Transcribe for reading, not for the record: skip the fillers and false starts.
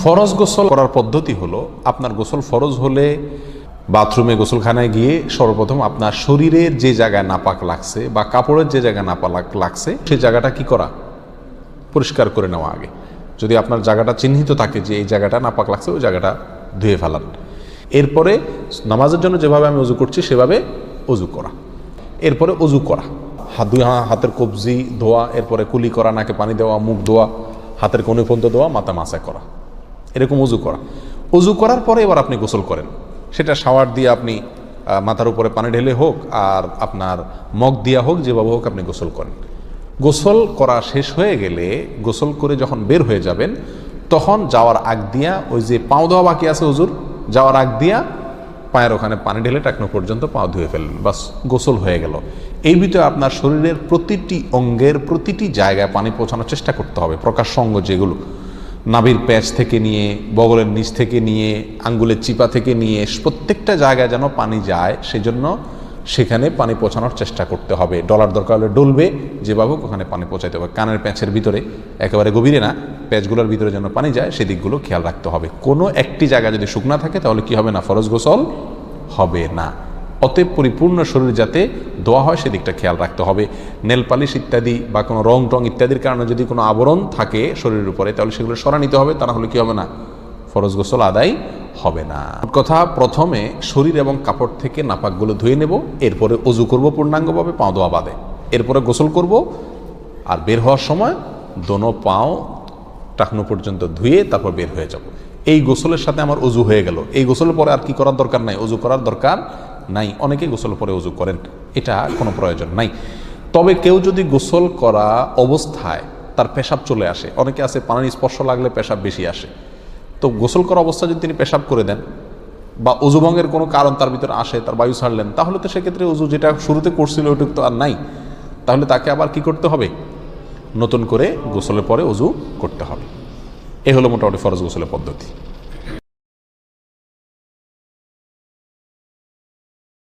ফরজ গোসল করার পদ্ধতি হলো, আপনার গোসল ফরজ হলে বাথরুমে গোসলখানায় গিয়ে সর্বপ্রথম আপনার শরীরের যে জায়গায় নাপাক লাগছে বা কাপড়ের যে জায়গায় নাপাক লাগছে সেই জায়গাটা কি করা, পরিষ্কার করে নেওয়া আগে। যদি আপনার জায়গাটা চিহ্নিত থাকে যে এই জায়গাটা নাপাক লাগছে, ওই জায়গাটা ধুয়ে ফেলান। এরপরে নামাজের জন্য যেভাবে আমি অজু করছি সেভাবে অজু করা। এরপরে অজু করা, হাতের কবজি ধোয়া, এরপরে কুলি করা, নাকে পানি দেওয়া, মুখ ধোয়া, হাতের কনুই পর্যন্ত ধোয়া, মাথা মাসা করা, এরকম অজু করা। অজু করার পরে এবার আপনি গোসল করেন। সেটা শাওয়ার দিয়ে আপনি মাথার উপরে পানি ঢেলে হোক আর আপনার মগ দিয়া হোক, যেভাবে হোক আপনি গোসল করেন। গোসল করা শেষ হয়ে গেলে, গোসল করে যখন বের হয়ে যাবেন, তখন যাওয়ার আগ দিয়া ওই যে পাও ধোয়া বাকি আছে হুজুর, যাওয়ার আগ দিয়া পায়ের ওখানে পানি ঢেলে টাকনো পর্যন্ত পাও ধুয়ে ফেললেন, বাস গোসল হয়ে গেল। এই ভিতরে আপনার শরীরের প্রতিটি অঙ্গের প্রতিটি জায়গায় পানি পৌঁছানোর চেষ্টা করতে হবে। প্রকাশ্য অঙ্গ যেগুলো, নাভির প্যাচ থেকে নিয়ে, বগলের নিচ থেকে নিয়ে, আঙ্গুলের চিপা থেকে নিয়ে, প্রত্যেকটা জায়গায় যেন পানি যায়, সেজন্য সেখানে পানি পৌঁছানোর চেষ্টা করতে হবে। ডলার দরকার হলে ডলবে, যেভাবে ওখানে পানি পৌঁছাতে হবে। কানের প্যাঁচের ভিতরে, একেবারে গভীরে না, প্যাচগুলোর ভিতরে যেন পানি যায় সেদিকগুলো খেয়াল রাখতে হবে। কোনো একটি জায়গা যদি শুকনা থাকে তাহলে কি হবে না, ফরজ গোসল হবে না। অতএব পরিপূর্ণ শরীর যাতে ধোয়া হয় সেদিকটা খেয়াল রাখতে হবে। নেল পালিশ ইত্যাদি বা কোনো রং টং ইত্যাদির কারণে যদি কোনো আবরণ থাকে শরীরের উপরে, তাহলে সেগুলো সরা নিতে হবে, তা না হলে কি হবে না, ফরজ গোসল আদায় হবে না। কথা, প্রথমে শরীর এবং কাপড় থেকে নাপাকগুলো ধুয়ে নেব, এরপরে অজু করব পূর্ণাঙ্গভাবে, পাও ধোয়া বাদে, এরপরে গোসল করব। আর বের হওয়ার সময় দোনো পাও টাকনো পর্যন্ত ধুয়ে তারপর বের হয়ে যাব। এই গোসলের সাথে আমার অজু হয়ে গেল। এই গোসলের পরে আর কি করার দরকার নাই, অজু করার দরকার নাই। অনেকেই গোসলের পরে অজু করেন, এটা কোনো প্রয়োজন নাই। তবে কেউ যদি গোসল করা অবস্থায় তার পেশাব চলে আসে, অনেকে আছে পানির স্পর্শ লাগলে পেশাব বেশি আসে, তো গোসল করা অবস্থায় যদি তিনি পেশাব করে দেন বা অজুভঙ্গের কোনো কারণ তার ভিতরে আসে, তার বায়ু ছাড়লেন, তাহলে তো সেক্ষেত্রে অজু যেটা শুরুতে করছিল ওইটুকু তো আর নাই। তাহলে তাকে আবার কি করতে হবে, নতুন করে গোসলের পরে অজু করতে হবে। এ হলো মোটামুটি ফরজ গোসলের পদ্ধতি।